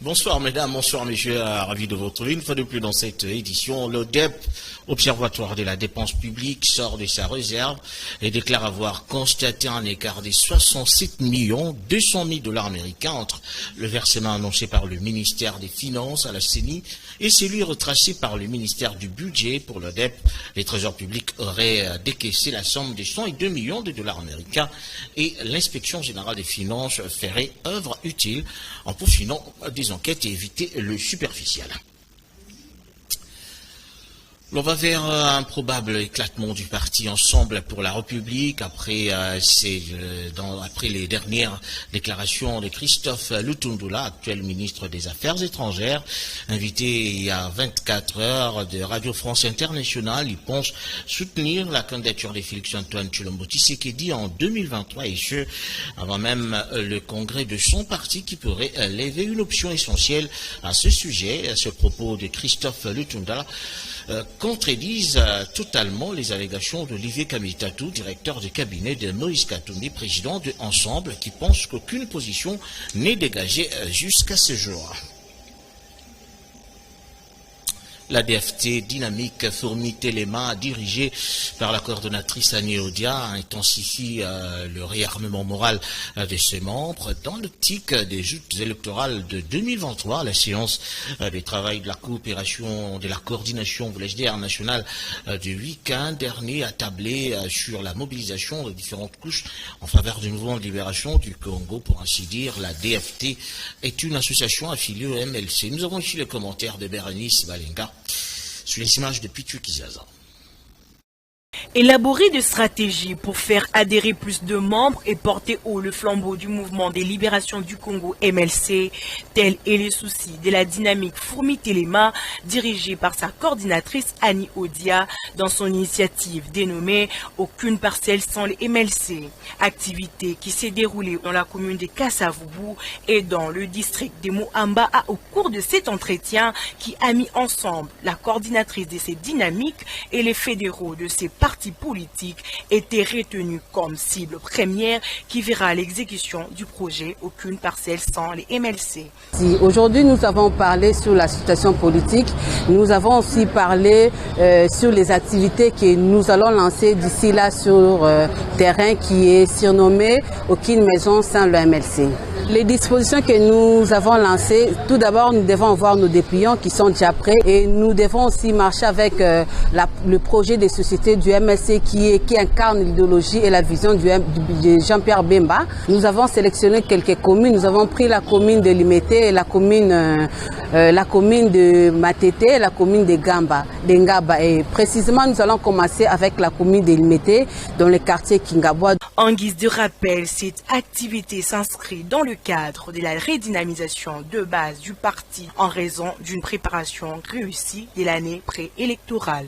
Bonsoir mesdames, bonsoir messieurs, ravi de vous retrouver une fois de plus dans cette édition. L'ODEP, Observatoire de la dépense publique, sort de sa réserve et déclare avoir constaté un écart de 67 200 000 $ américains entre le versement annoncé par le ministère des Finances à la CENI et celui retracé par le ministère du Budget. Pour l'ODEP, les trésors publics auraient décaissé la somme de 102 millions de $ américains et l'inspection générale des finances ferait œuvre utile en poursuivant des enquêtes et éviter le superficiel. On va vers un probable éclatement du parti Ensemble pour la République après les dernières déclarations de Christophe Lutundula, actuel ministre des Affaires étrangères, invité il y a 24 heures de Radio France Internationale. Il pense soutenir la candidature de Félix-Antoine Tshilombo Tshisekedi en 2023 et ce, avant même le congrès de son parti qui pourrait lever une option essentielle à ce sujet. À ce propos de Christophe Lutundula contredisent totalement les allégations d'Olivier Kamitatou, directeur du cabinet de Moïse Katumbi, président de Ensemble, qui pense qu'aucune position n'est dégagée jusqu'à ce jour. La DFT dynamique Fourmi Téléma, dirigée par la coordonnatrice Annie Odia, intensifie le réarmement moral de ses membres dans l'optique des joutes électorales de 2023. La séance des travail de la coopération, de la coordination, voulais-je dire, nationale du week-end dernier a tablé sur la mobilisation de différentes couches en faveur du mouvement de libération du Congo. Pour ainsi dire, la DFT est une association affiliée au MLC. Nous avons ici le commentaire de Bérénice Balenga sur les images de Pitu Kizaza. Élaborer des stratégies pour faire adhérer plus de membres et porter haut le flambeau du mouvement des libérations du Congo MLC, tel est le souci de la dynamique Fourmi Téléma, dirigée par sa coordinatrice Annie Odia, dans son initiative dénommée « Aucune parcelle sans les MLC ». Activité qui s'est déroulée dans la commune de Kassavubu et dans le district de Moamba au cours de cet entretien qui a mis ensemble la coordinatrice de ces dynamiques et les fédéraux de ces partis politiques étaient retenus comme cible première qui verra l'exécution du projet Aucune parcelle sans les MLC. Aujourd'hui, nous avons parlé sur la situation politique. Nous avons aussi parlé sur les activités que nous allons lancer d'ici là sur terrain qui est surnommé Aucune maison sans le MLC. Les dispositions que nous avons lancées, tout d'abord, nous devons avoir nos dépliants qui sont déjà prêts et nous devons aussi marcher avec le projet des sociétés du MLC qui incarne l'idéologie et la vision de Jean-Pierre Bemba. Nous avons sélectionné quelques communes. Nous avons pris la commune de Limete, la commune de Matete et la commune de Ngaba. Et précisément, nous allons commencer avec la commune de Limete dans le quartier Kingabwa. En guise de rappel, cette activité s'inscrit dans le cadre de la redynamisation de base du parti en raison d'une préparation réussie de l'année préélectorale.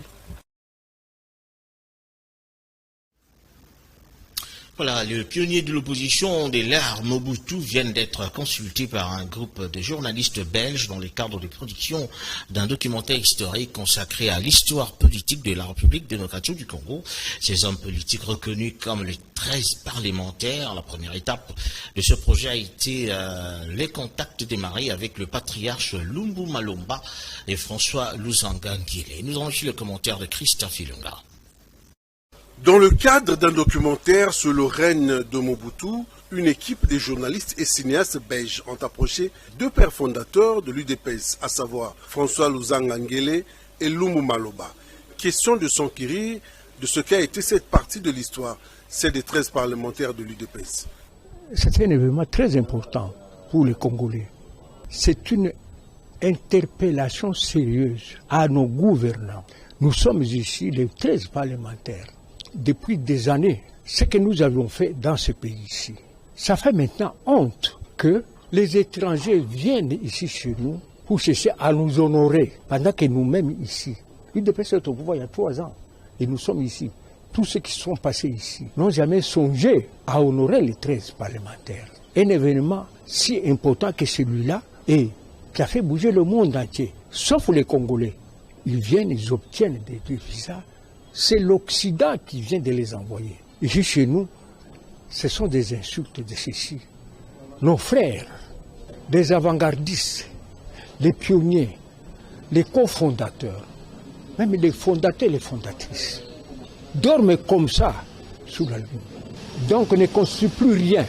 Voilà, le pionnier de l'opposition des l'art Mobutu viennent d'être consultés par un groupe de journalistes belges dans le cadre de production d'un documentaire historique consacré à l'histoire politique de la République démocratique du Congo. Ces hommes politiques reconnus comme les 13 parlementaires. La première étape de ce projet a été les contacts démarrés avec le patriarche Lumbu Malomba et François Luzanga Ngile. Nous avons reçu le commentaire de Christophe Ilunga. Dans le cadre d'un documentaire sur le règne de Mobutu, une équipe de journalistes et cinéastes belges ont approché deux pères fondateurs de l'UDPS, à savoir François Luzanga Ngile et Lumbu Malomba. Question de s'enquérir de ce qu'a été cette partie de l'histoire, celle des 13 parlementaires de l'UDPS. C'est un événement très important pour les Congolais. C'est une interpellation sérieuse à nos gouvernants. Nous sommes ici les 13 parlementaires. Depuis des années, ce que nous avions fait dans ce pays-ci, ça fait maintenant honte que les étrangers viennent ici chez nous pour chercher à nous honorer, pendant que nous-mêmes ici, l'UDPS est au pouvoir il y a 3 ans, et nous sommes ici. Tous ceux qui sont passés ici n'ont jamais songé à honorer les 13 parlementaires. Un événement si important que celui-là, et qui a fait bouger le monde entier, sauf les Congolais. Ils viennent, ils obtiennent des visas. C'est l'Occident qui vient de les envoyer. Ici, chez nous, ce sont des insultes de ceci. Nos frères, des avant-gardistes, les pionniers, les cofondateurs, même les fondateurs et les fondatrices, dorment comme ça sous la lune. Donc ne construit plus rien.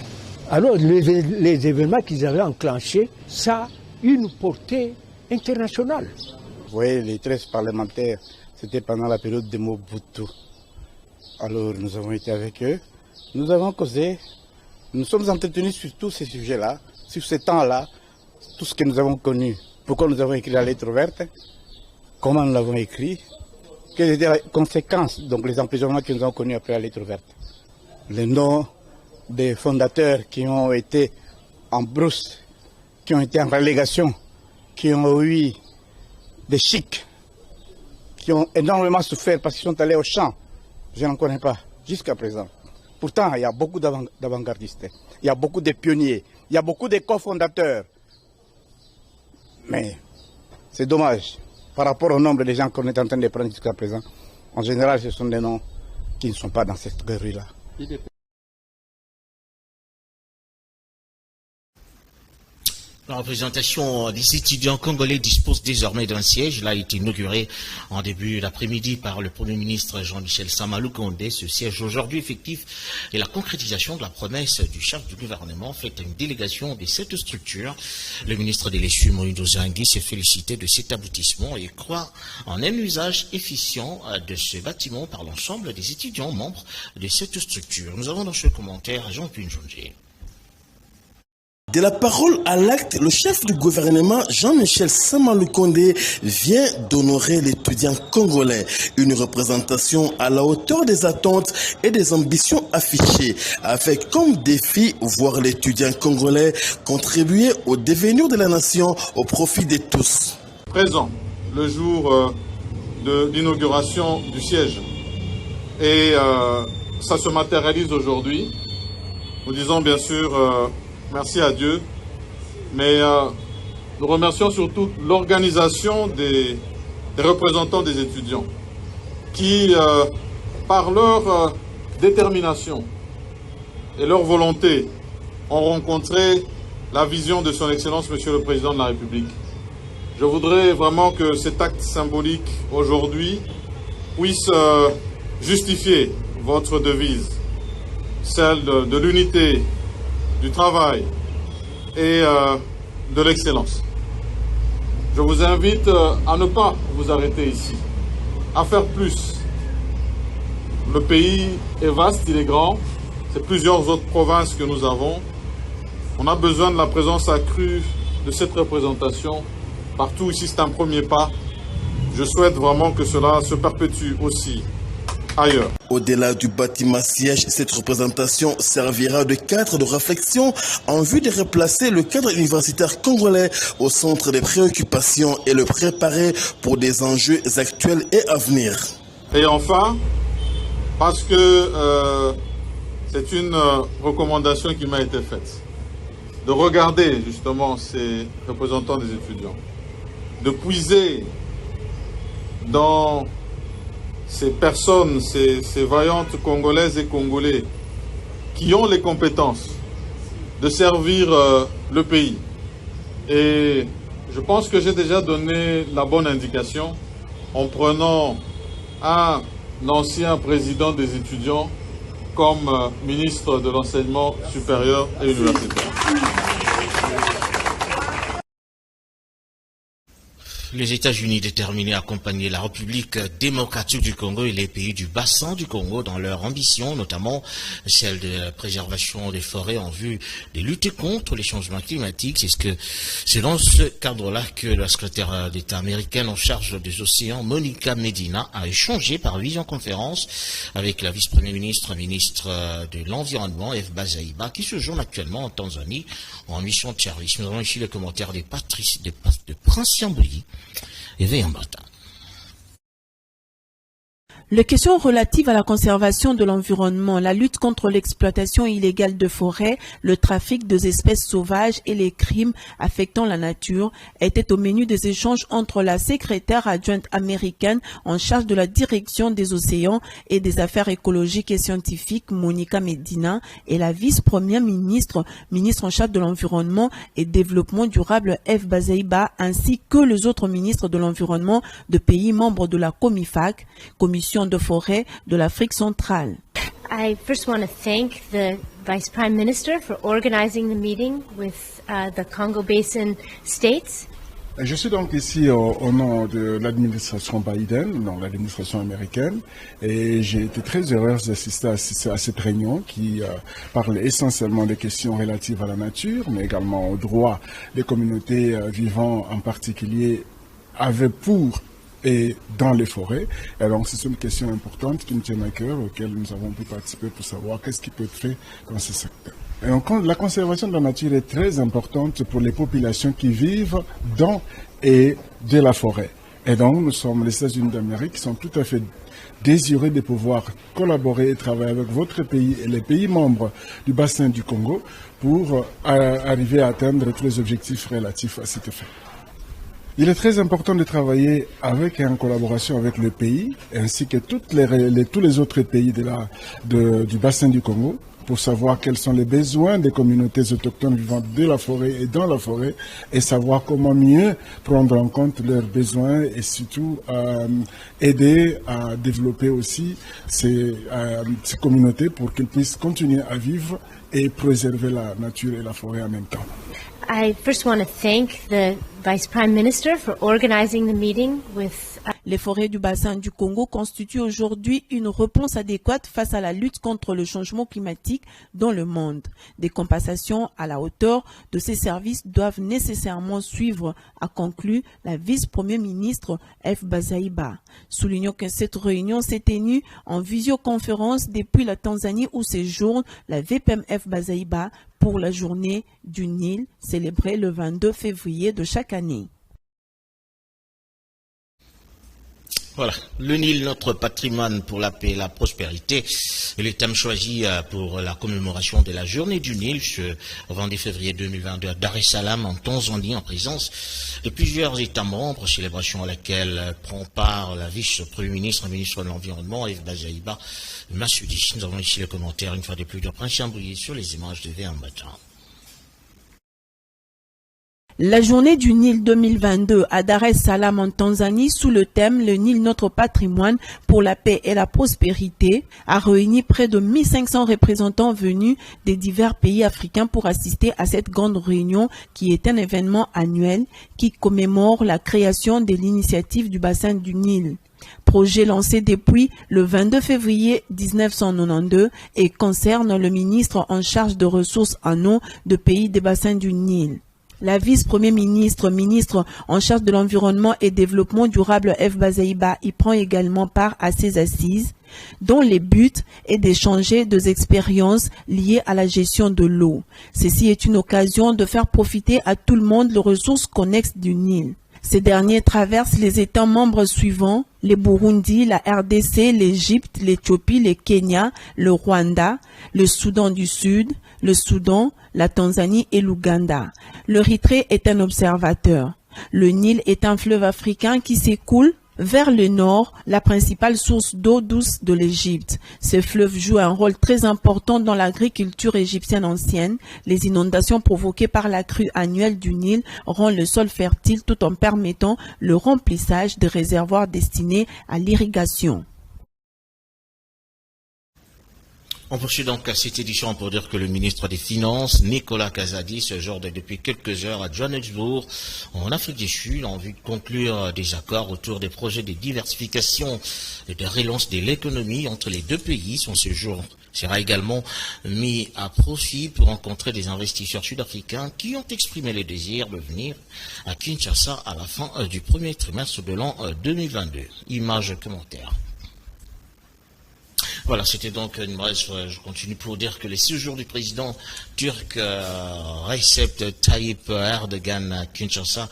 Alors les événements qu'ils avaient enclenchés, ça a une portée internationale. Vous voyez, les 13 parlementaires, c'était pendant la période de Mobutu. Alors nous avons été avec eux, nous avons causé, nous sommes entretenus sur tous ces sujets-là, sur ce temps-là, tout ce que nous avons connu. Pourquoi nous avons écrit la lettre verte, comment nous l'avons écrit, quelles étaient les conséquences, donc les emprisonnements que nous avons connus après la lettre verte. Les noms des fondateurs qui ont été en brousse, qui ont été en relégation, qui ont eu des chics, qui ont énormément souffert parce qu'ils sont allés au champ. Je n'en connais pas jusqu'à présent. Pourtant, il y a beaucoup d'avant-gardistes, il y a beaucoup de pionniers, il y a beaucoup de cofondateurs. Mais c'est dommage, par rapport au nombre de gens qu'on est en train de prendre jusqu'à présent, en général, ce sont des noms qui ne sont pas dans cette rue-là. La représentation des étudiants congolais dispose désormais d'un siège. Il a été inauguré en début d'après-midi par le Premier ministre Jean-Michel Sama-Lukonde. Ce siège aujourd'hui effectif est la concrétisation de la promesse du chef du gouvernement faite à une délégation de cette structure. Le ministre de l'Essu, Moïdo Zangui, s'est félicité de cet aboutissement et croit en un usage efficient de ce bâtiment par l'ensemble des étudiants membres de cette structure. Nous avons dans ce commentaire Jean-Pierre Njonge. De la parole à l'acte, le chef du gouvernement Jean-Michel Sama-Lukonde vient d'honorer l'étudiant congolais. Une représentation à la hauteur des attentes et des ambitions affichées, avec comme défi voir l'étudiant congolais contribuer au devenir de la nation au profit de tous. Présent le jour de l'inauguration du siège et ça se matérialise aujourd'hui. Nous disons bien sûr merci à Dieu, mais nous remercions surtout l'organisation des représentants des étudiants qui, par leur détermination et leur volonté, ont rencontré la vision de son Excellence, Monsieur le Président de la République. Je voudrais vraiment que cet acte symbolique aujourd'hui puisse justifier votre devise, celle de l'unité, du travail et de l'excellence. Je vous invite à ne pas vous arrêter ici, à faire plus. Le pays est vaste, il est grand, c'est plusieurs autres provinces que nous avons. On a besoin de la présence accrue de cette représentation. Partout ici, c'est un premier pas. Je souhaite vraiment que cela se perpétue aussi ailleurs. Au-delà du bâtiment siège, cette représentation servira de cadre de réflexion en vue de replacer le cadre universitaire congolais au centre des préoccupations et le préparer pour des enjeux actuels et à venir. Et enfin, parce que c'est une recommandation qui m'a été faite, de regarder justement ces représentants des étudiants, de puiser dans ces personnes, ces vaillantes Congolaises et Congolais qui ont les compétences de servir le pays. Et je pense que j'ai déjà donné la bonne indication en prenant un ancien président des étudiants comme ministre de l'enseignement supérieur et universitaire. Les États-Unis déterminés à accompagner la République démocratique du Congo et les pays du bassin du Congo dans leur ambition, notamment celle de préservation des forêts en vue de lutter contre les changements climatiques. C'est dans ce cadre-là que la secrétaire d'État américaine en charge des océans, Monica Medina, a échangé par visioconférence avec la vice-première ministre, ministre de l'Environnement, F. Bazaïba, qui se joue actuellement en Tanzanie en mission de service. Nous avons ici les commentaires de Prince Yambouyi et Veyambata. Les questions relatives à la conservation de l'environnement, la lutte contre l'exploitation illégale de forêts, le trafic des espèces sauvages et les crimes affectant la nature étaient au menu des échanges entre la secrétaire adjointe américaine en charge de la direction des océans et des affaires écologiques et scientifiques, Monica Medina, et la vice-première ministre en charge de l'environnement et développement durable, F. Bazaiba, ainsi que les autres ministres de l'environnement de pays membres de la COMIFAC, Commission de forêt de l'Afrique centrale. I first want to thank the Vice Prime Minister for organizing the meeting with the Congo Basin states. Je suis donc ici au nom de l'administration Biden, non, l'administration américaine, et j'ai été très heureuse d'assister à cette réunion qui parle essentiellement des questions relatives à la nature, mais également aux droits des communautés vivant en particulier pour et dans les forêts. Et donc c'est une question importante qui nous tient à cœur, auquel nous avons pu participer pour savoir qu'est-ce qui peut être fait dans ce secteur. Et donc, la conservation de la nature est très importante pour les populations qui vivent dans et de la forêt. Et donc nous sommes les États-Unis d'Amérique qui sont tout à fait désireux de pouvoir collaborer et travailler avec votre pays et les pays membres du bassin du Congo pour arriver à atteindre tous les objectifs relatifs à cet effet. Il est très important de travailler en collaboration avec le pays, ainsi que tous les autres pays du bassin du Congo, pour savoir quels sont les besoins des communautés autochtones vivant de la forêt et dans la forêt, et savoir comment mieux prendre en compte leurs besoins et surtout aider à développer aussi ces communautés pour qu'elles puissent continuer à vivre et préserver la nature et la forêt en même temps. I first want to thank the Vice Prime Minister for organizing the meeting with. Les forêts du bassin du Congo constituent aujourd'hui une réponse adéquate face à la lutte contre le changement climatique dans le monde. Des compensations à la hauteur de ces services doivent nécessairement suivre, a conclu la vice-première ministre F. Bazaiba. Soulignons que cette réunion s'est tenue en visioconférence depuis la Tanzanie où séjourne la VPM F. Bazaiba pour la journée du Nil célébrée le 22 février de chaque année. Voilà, le Nil, notre patrimoine pour la paix et la prospérité, est le thème choisi pour la commémoration de la journée du Nil ce 22 février 2022 à Dar es Salaam en Tanzanie en présence de plusieurs États membres, célébration à laquelle prend part la vice-premier ministre et ministre de l'Environnement, F. Bazaiba Masudi. Nous avons ici le commentaire une fois de plus de Prince Chambouillet sur les images de V1 matin. La journée du Nil 2022 à Dar es Salaam en Tanzanie sous le thème « Le Nil, notre patrimoine pour la paix et la prospérité » a réuni près de 1500 représentants venus des divers pays africains pour assister à cette grande réunion qui est un événement annuel qui commémore la création de l'initiative du bassin du Nil. Projet lancé depuis le 22 février 1992 et concerne le ministre en charge de ressources en eau de pays des bassins du Nil. La vice-première ministre en charge de l'environnement et développement durable F. Bazaiba y prend également part à ces assises, dont le but est d'échanger des expériences liées à la gestion de l'eau. Ceci est une occasion de faire profiter à tout le monde les ressources connexes du Nil. Ces derniers traversent les États membres suivants, les Burundi, la RDC, l'Égypte, l'Éthiopie, le Kenya, le Rwanda, le Soudan du Sud, le Soudan, la Tanzanie et l'Ouganda. L'Érythrée est un observateur. Le Nil est un fleuve africain qui s'écoule vers le nord, la principale source d'eau douce de l'Égypte. Ce fleuve joue un rôle très important dans l'agriculture égyptienne ancienne. Les inondations provoquées par la crue annuelle du Nil rendent le sol fertile tout en permettant le remplissage des réservoirs destinés à l'irrigation. On poursuit donc cette édition pour dire que le ministre des Finances, Nicolas Kazadi, se joue depuis quelques heures à Johannesburg, en Afrique du Sud, en vue de conclure des accords autour des projets de diversification et de relance de l'économie entre les deux pays. Son séjour sera également mis à profit pour rencontrer des investisseurs sud-africains qui ont exprimé le désir de venir à Kinshasa à la fin du premier trimestre de l'an 2022. Images commentaires. Voilà, c'était donc une brève. Je continue pour dire que les séjours du président turc Recep Tayyip Erdogan à Kinshasa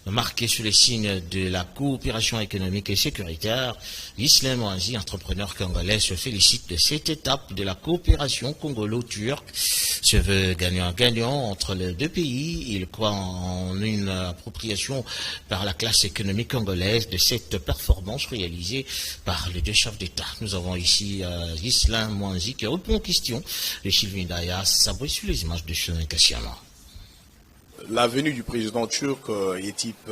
marqué sous les signes de la coopération économique et sécuritaire. Ghislain Mwanzi, entrepreneur congolais, se félicite de cette étape de la coopération congolo-turque. Se veut gagnant-gagnant entre les deux pays. Il croit en une appropriation par la classe économique congolaise de cette performance réalisée par les deux chefs d'État. Nous avons ici Ghislain Mwanzi qui répond aux questions de Sylvie Daya, s'abrouille sur les images de Chenin Kassiama. La venue du président turc Tayyip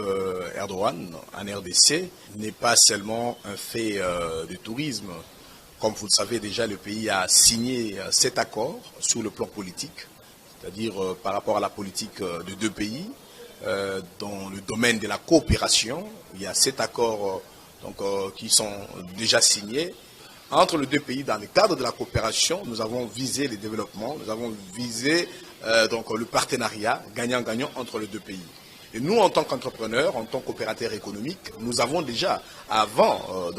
Erdogan en RDC n'est pas seulement un fait de tourisme. Comme vous le savez déjà, le pays a signé cet accord sur le plan politique, c'est-à-dire par rapport à la politique de deux pays. Dans le domaine de la coopération, il y a 7 accords qui sont déjà signés. Entre les deux pays, dans le cadre de la coopération, nous avons visé le développement, nous avons visé le partenariat gagnant-gagnant entre les deux pays. Et nous, en tant qu'entrepreneurs, en tant qu'opérateurs économiques, nous avons déjà, avant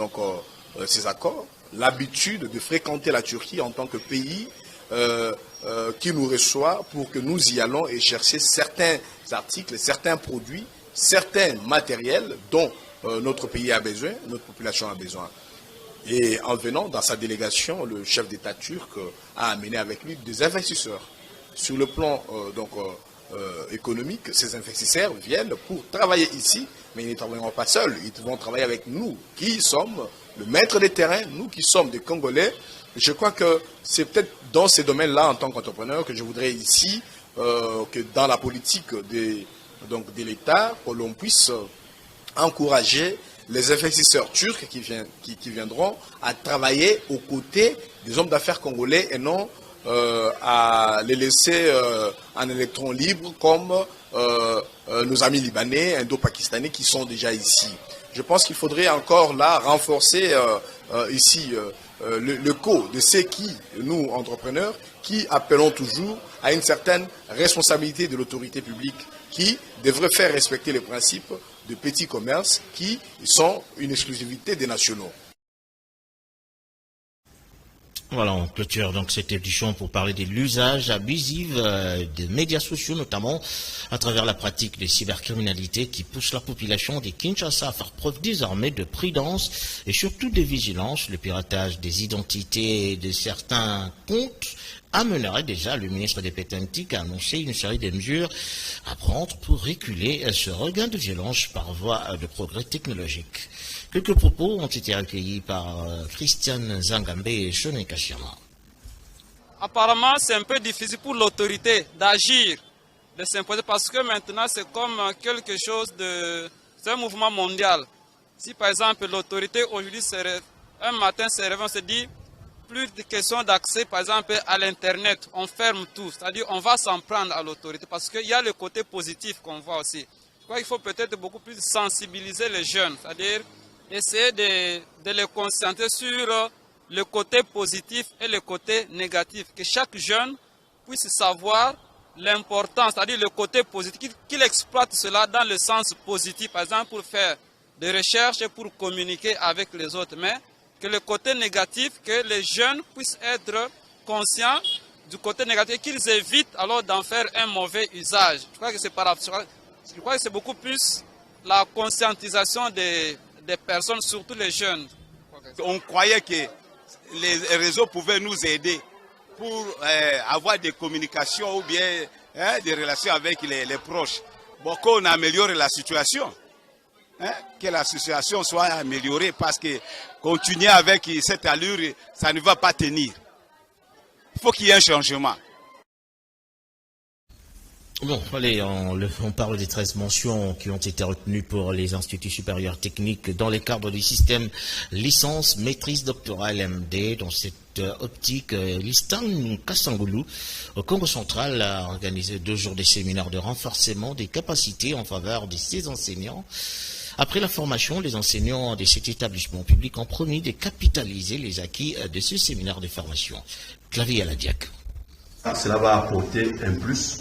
ces accords, l'habitude de fréquenter la Turquie en tant que pays qui nous reçoit pour que nous y allons et chercher certains articles, certains produits, certains matériels dont notre pays a besoin, notre population a besoin. Et en venant dans sa délégation, le chef d'État turc a amené avec lui des investisseurs. Sur le plan économique, ces investisseurs viennent pour travailler ici, mais ils ne travailleront pas seuls, ils vont travailler avec nous, qui sommes le maître des terrains, nous qui sommes des Congolais. Je crois que c'est peut-être dans ces domaines-là, en tant qu'entrepreneur, que je voudrais ici, que dans la politique de l'État, que l'on puisse encourager les investisseurs turcs qui viendront à travailler aux côtés des hommes d'affaires congolais et non à les laisser en électron libre comme nos amis libanais, indo-pakistanais qui sont déjà ici. Je pense qu'il faudrait encore là renforcer ici le co de ceux qui, nous entrepreneurs, qui appelons toujours à une certaine responsabilité de l'autorité publique qui devrait faire respecter les principes de petits commerces qui sont une exclusivité des nationaux. Voilà, on clôture donc cette édition pour parler de l'usage abusif des médias sociaux, notamment à travers la pratique de cybercriminalité qui pousse la population de Kinshasa à faire preuve désormais de prudence et surtout de vigilance. Le piratage des identités de certains comptes amènerait déjà le ministre des Pétantiques à annoncer une série de mesures à prendre pour reculer ce regain de violence par voie de progrès technologique. Quelques propos ont été recueillis par Christiane Zangambe et Chenin Kassiama. Apparemment, c'est un peu difficile pour l'autorité d'agir, de s'imposer, parce que maintenant, c'est comme quelque chose de... C'est un mouvement mondial. Si par exemple, l'autorité aujourd'hui, un matin, se réveille, on se dit, plus de questions d'accès, par exemple, à l'Internet, on ferme tout. C'est-à-dire, on va s'en prendre à l'autorité, parce qu'il y a le côté positif qu'on voit aussi. Je crois qu'il faut peut-être beaucoup plus sensibiliser les jeunes, c'est-à-dire essayer de les conscientiser sur le côté positif et le côté négatif. Que chaque jeune puisse savoir l'importance, c'est-à-dire le côté positif, qu'il exploite cela dans le sens positif, par exemple pour faire des recherches et pour communiquer avec les autres. Mais que le côté négatif, que les jeunes puissent être conscients du côté négatif, qu'ils évitent alors d'en faire un mauvais usage. Je crois que c'est beaucoup plus la conscientisation des personnes, surtout les jeunes. On croyait que les réseaux pouvaient nous aider pour avoir des communications ou bien des relations avec les proches. Bon, qu'on améliore la situation, que la situation soit améliorée, parce que continuer avec cette allure, ça ne va pas tenir. Il faut qu'il y ait un changement. Bon, allez, on parle des 13 mentions qui ont été retenues pour les instituts supérieurs techniques dans le cadre du système licence maîtrise doctorale MD. Dans cette optique, Listan Kassangoulou, au Congo central, a organisé 2 jours de séminaires de renforcement des capacités en faveur de ses enseignants. Après la formation, les enseignants de cet établissement public ont promis de capitaliser les acquis de ce séminaire de formation. Clavier à la DIAC. Cela va apporter un plus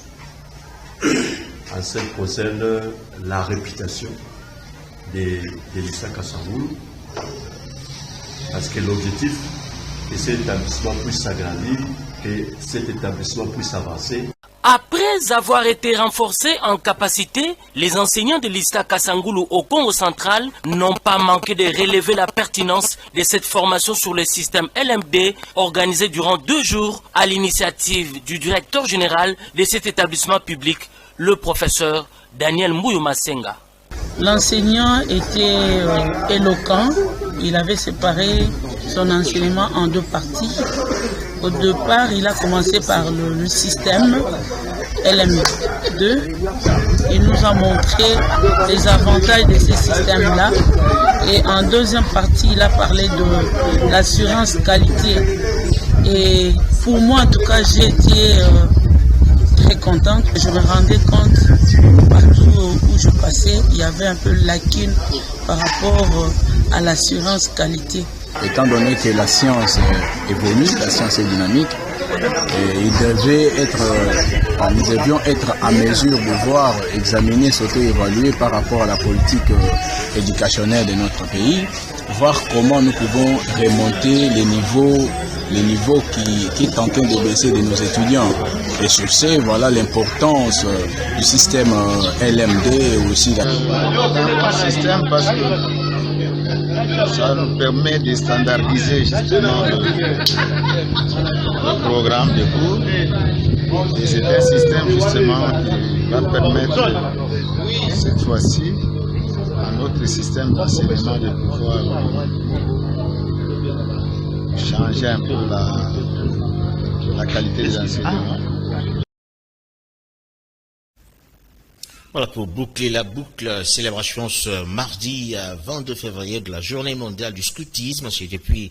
en ce qui concerne la réputation de Listan Kassangoulou, parce que l'objectif est que cet établissement puisse s'agrandir, que cet établissement puisse avancer. Après avoir été renforcés en capacité, les enseignants de l'ISTA Kasangulu au Congo central n'ont pas manqué de relever la pertinence de cette formation sur le système LMD organisée durant 2 jours à l'initiative du directeur général de cet établissement public, le professeur Daniel Mbouyouma-Senga. L'enseignant était éloquent, il avait séparé son enseignement en 2 parties. Au départ, il a commencé par le système LM2. Il nous a montré les avantages de ce système-là. Et en deuxième partie, il a parlé de l'assurance qualité. Et pour moi, en tout cas, j'ai été très contente. Je me rendais compte, partout où je passais, il y avait un peu de lacune par rapport à l'assurance qualité. Étant donné que la science évolue, la science est dynamique, nous devions être à mesure de voir, examiner, s'auto-évaluer par rapport à la politique éducationnelle de notre pays, voir comment nous pouvons remonter les niveaux qui est en train de baisser de nos étudiants. Et sur ce, voilà l'importance du système LMD aussi. Un système parce que ça nous permet de standardiser justement le programme de cours. Et c'est un système justement qui va permettre cette fois-ci à notre système d'enseignement de pouvoir changer un peu la qualité des enseignements. Voilà, pour boucler la boucle, célébration ce mardi 22 février de la journée mondiale du scoutisme. C'est depuis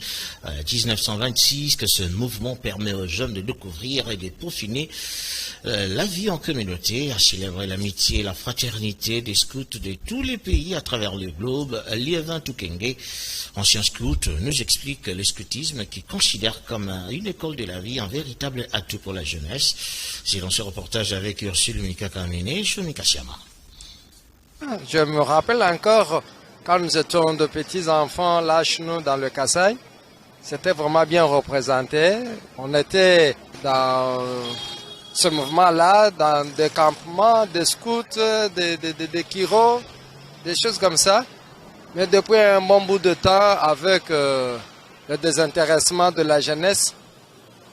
1926 que ce mouvement permet aux jeunes de découvrir et de peaufiner la vie en communauté, à célébrer l'amitié et la fraternité des scouts de tous les pays à travers le globe. Liévin Toukenge, ancien scout, nous explique le scoutisme qu'il considère comme une école de la vie, un véritable atout pour la jeunesse. C'est dans ce reportage avec Ursule Mikakamene et Shonika Siama. Je me rappelle encore quand nous étions de petits enfants là chez nous dans le Kasaï, c'était vraiment bien représenté. On était dans ce mouvement-là, dans des campements, des scouts, des kiros, des choses comme ça. Mais depuis un bon bout de temps, avec le désintéressement de la jeunesse,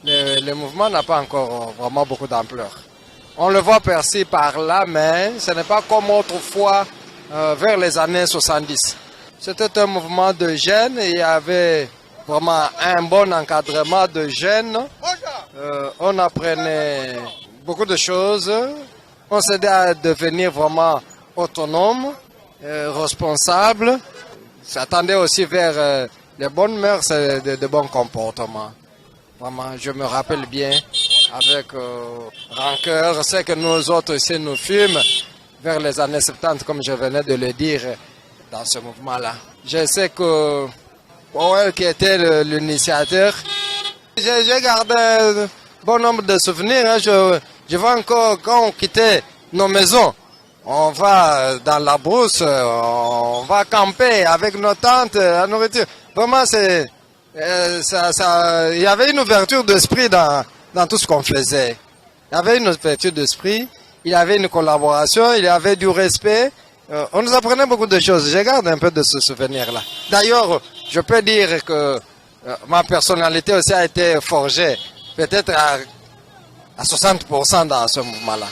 le mouvement n'a pas encore vraiment beaucoup d'ampleur. On le voit percer par là, mais ce n'est pas comme autrefois vers les années 70. C'était un mouvement de jeunes et il y avait vraiment un bon encadrement de jeunes. On apprenait beaucoup de choses. On s'aidait à devenir vraiment autonome, responsable. S'attendait aussi vers les bonnes mœurs et de bons comportements. Vraiment, je me rappelle bien avec rancœur ce que nous autres ici nous fûmes vers les années 70, comme je venais de le dire dans ce mouvement-là. Je sais que Powell, qui était l'initiateur, j'ai gardé un bon nombre de souvenirs. Hein. Je vois encore quand on quittait nos maisons, on va dans la brousse, on va camper avec nos tentes, la nourriture. Vraiment, il y avait une ouverture d'esprit dans tout ce qu'on faisait. Il y avait une ouverture d'esprit, il y avait une collaboration, il y avait du respect. On nous apprenait beaucoup de choses. Je garde un peu de ce souvenir-là. D'ailleurs, je peux dire que ma personnalité aussi a été forgée, peut-être à 60% dans ce mouvement-là.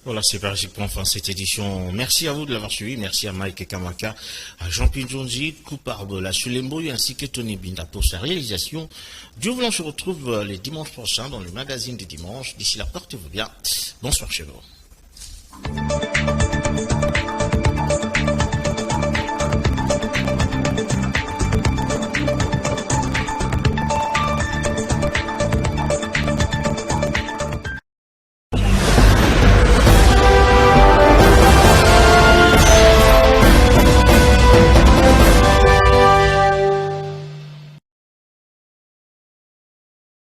Voilà, c'est parti pour enfin cette édition. Merci à vous de l'avoir suivi. Merci à Mike Kamaka, à Jean-Pierre Jonzi, Couparbola, Sulemboy, ainsi que Tony Binda pour sa réalisation. Dieu voulant, on se retrouve les dimanches prochains dans le magazine du dimanche. D'ici là, portez-vous bien. Bonsoir chez vous.